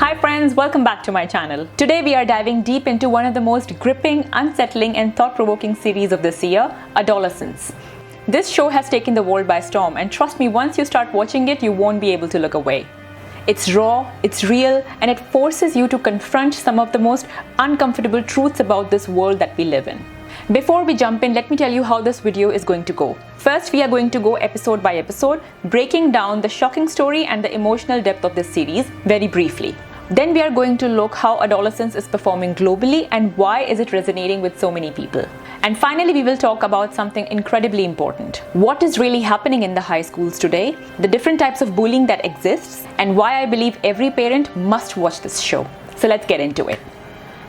Hi friends, welcome back to my channel. Today we are diving deep into one of the most gripping, unsettling and thought-provoking series of this year, Adolescence. This show has taken the world by storm, and trust me, once you start watching it, you won't be able to look away. It's raw, it's real, and it forces you to confront some of the most uncomfortable truths about this world that we live in. Before we jump in, let me tell you how this video is going to go. First, we are going to go episode by episode, breaking down the shocking story and the emotional depth of this series very briefly. Then we are going to look how Adolescence is performing globally and why is it resonating with so many people. And finally, we will talk about something incredibly important. What is really happening in the high schools today, the different types of bullying that exists, and why I believe every parent must watch this show. So let's get into it.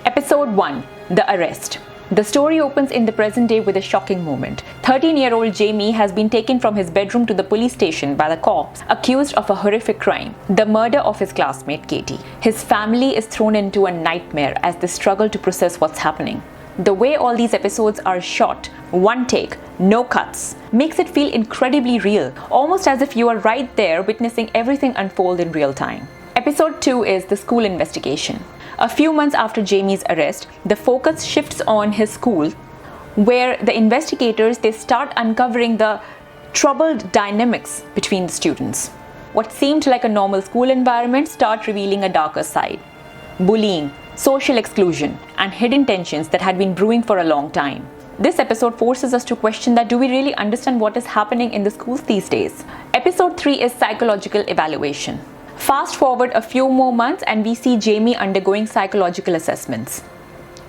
Episode 1, The Arrest. The story opens in the present day with a shocking moment. 13-year-old Jamie has been taken from his bedroom to the police station by the cops, accused of a horrific crime, the murder of his classmate Katie. His family is thrown into a nightmare as they struggle to process what's happening. The way all these episodes are shot, one take, no cuts, makes it feel incredibly real, almost as if you are right there witnessing everything unfold in real time. Episode 2 is the school investigation. A few months after Jamie's arrest, the focus shifts on his school, where the investigators they start uncovering the troubled dynamics between the students. What seemed like a normal school environment start revealing a darker side. Bullying, social exclusion, and hidden tensions that had been brewing for a long time. This episode forces us to question that do we really understand what is happening in the schools these days? Episode 3 is psychological evaluation. Fast forward a few more months and we see Jamie undergoing psychological assessments.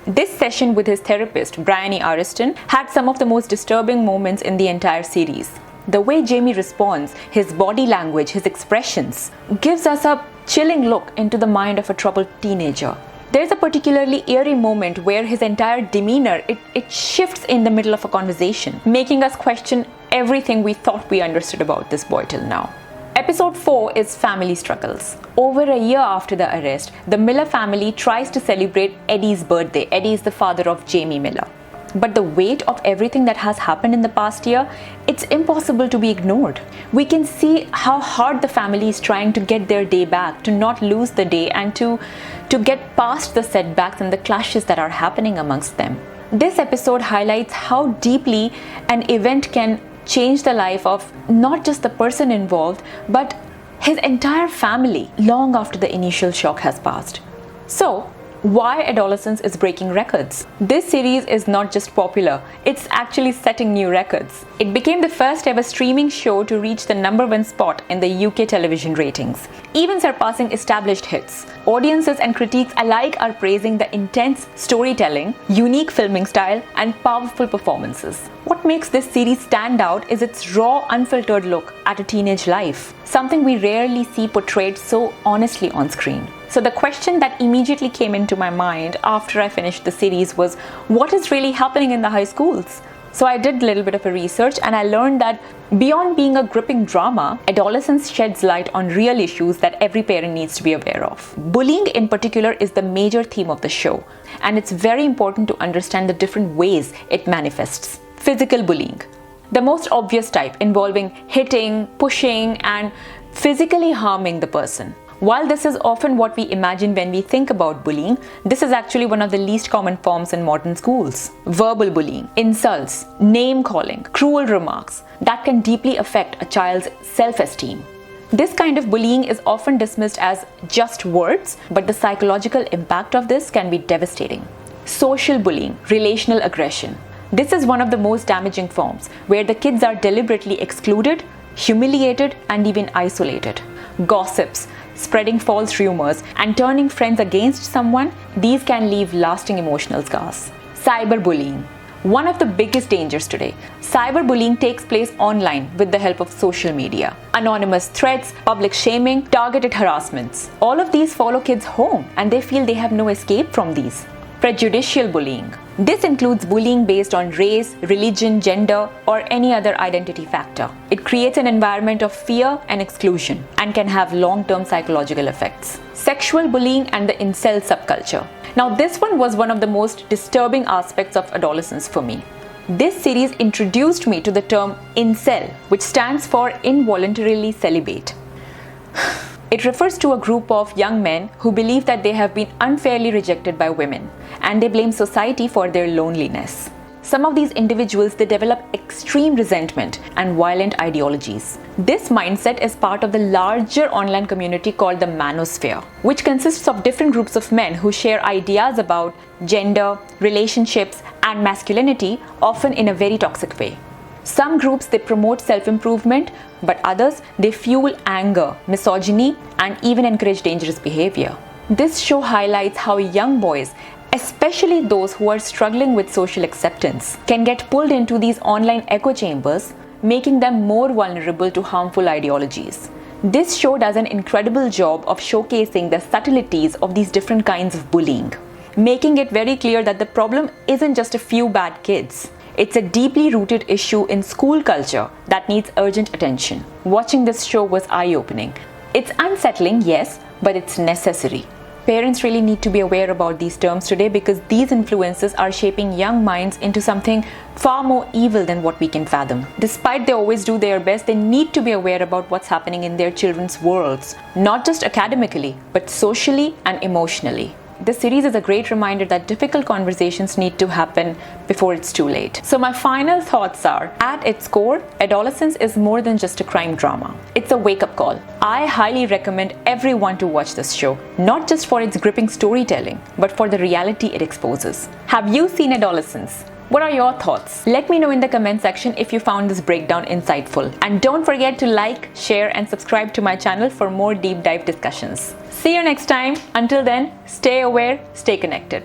This session with his therapist, Bryony Ariston, had some of the most disturbing moments in the entire series. The way Jamie responds, his body language, his expressions, gives us a chilling look into the mind of a troubled teenager. There's a particularly eerie moment where his entire demeanor, it shifts in the middle of a conversation, making us question everything we thought we understood about this boy till now. Episode 4 is family struggles. Over a year after the arrest, the Miller family tries to celebrate Eddie's birthday. Eddie is the father of Jamie Miller. But the weight of everything that has happened in the past year, it's impossible to be ignored. We can see how hard the family is trying to get their day back, to not lose the day, and to get past the setbacks and the clashes that are happening amongst them. This episode highlights how deeply an event can change the life of not just the person involved, but his entire family long after the initial shock has passed. So, why Adolescence is breaking records? This series is not just popular, it's actually setting new records. It became the first ever streaming show to reach the #1 spot in the UK television ratings, even surpassing established hits. Audiences and critics alike are praising the intense storytelling, unique filming style, and powerful performances. What makes this series stand out is its raw, unfiltered look at a teenage life, something we rarely see portrayed so honestly on screen. So the question that immediately came into my mind after I finished the series was, what is really happening in the high schools? So I did a little bit of a research and I learned that beyond being a gripping drama, Adolescence sheds light on real issues that every parent needs to be aware of. Bullying in particular is the major theme of the show, and it's very important to understand the different ways it manifests. Physical bullying, the most obvious type, involving hitting, pushing, and physically harming the person. While this is often what we imagine when we think about bullying, this is actually one of the least common forms in modern schools. Verbal bullying, insults, name-calling, cruel remarks that can deeply affect a child's self-esteem. This kind of bullying is often dismissed as just words, but the psychological impact of this can be devastating. Social bullying, relational aggression. This is one of the most damaging forms, where the kids are deliberately excluded, humiliated, and even isolated. Gossips, spreading false rumors, and turning friends against someone, these can leave lasting emotional scars. Cyberbullying. One of the biggest dangers today. Cyberbullying takes place online with the help of social media. Anonymous threats, public shaming, targeted harassments. All of these follow kids home and they feel they have no escape from these. Prejudicial bullying. This includes bullying based on race, religion, gender, or any other identity factor. It creates an environment of fear and exclusion and can have long-term psychological effects. Sexual bullying and the Incel Subculture. Now, this one was one of the most disturbing aspects of Adolescence for me. This series introduced me to the term incel, which stands for involuntarily celibate. It refers to a group of young men who believe that they have been unfairly rejected by women, and they blame society for their loneliness. Some of these individuals, they develop extreme resentment and violent ideologies. This mindset is part of the larger online community called the Manosphere, which consists of different groups of men who share ideas about gender, relationships, and masculinity, often in a very toxic way. Some groups, they promote self-improvement, but others, they fuel anger, misogyny, and even encourage dangerous behavior. This show highlights how young boys, especially those who are struggling with social acceptance, can get pulled into these online echo chambers, making them more vulnerable to harmful ideologies. This show does an incredible job of showcasing the subtleties of these different kinds of bullying, making it very clear that the problem isn't just a few bad kids. It's a deeply rooted issue in school culture that needs urgent attention. Watching this show was eye-opening. It's unsettling, yes, but it's necessary. Parents really need to be aware about these terms today because these influences are shaping young minds into something far more evil than what we can fathom. Despite they always do their best, they need to be aware about what's happening in their children's worlds, not just academically, but socially and emotionally. This series is a great reminder that difficult conversations need to happen before it's too late. So my final thoughts are, at its core, Adolescence is more than just a crime drama. It's a wake-up call. I highly recommend everyone to watch this show, not just for its gripping storytelling, but for the reality it exposes. Have you seen Adolescence? What are your thoughts? Let me know in the comment section if you found this breakdown insightful. And don't forget to like, share, and subscribe to my channel for more deep dive discussions. See you next time. Until then, stay aware, stay connected.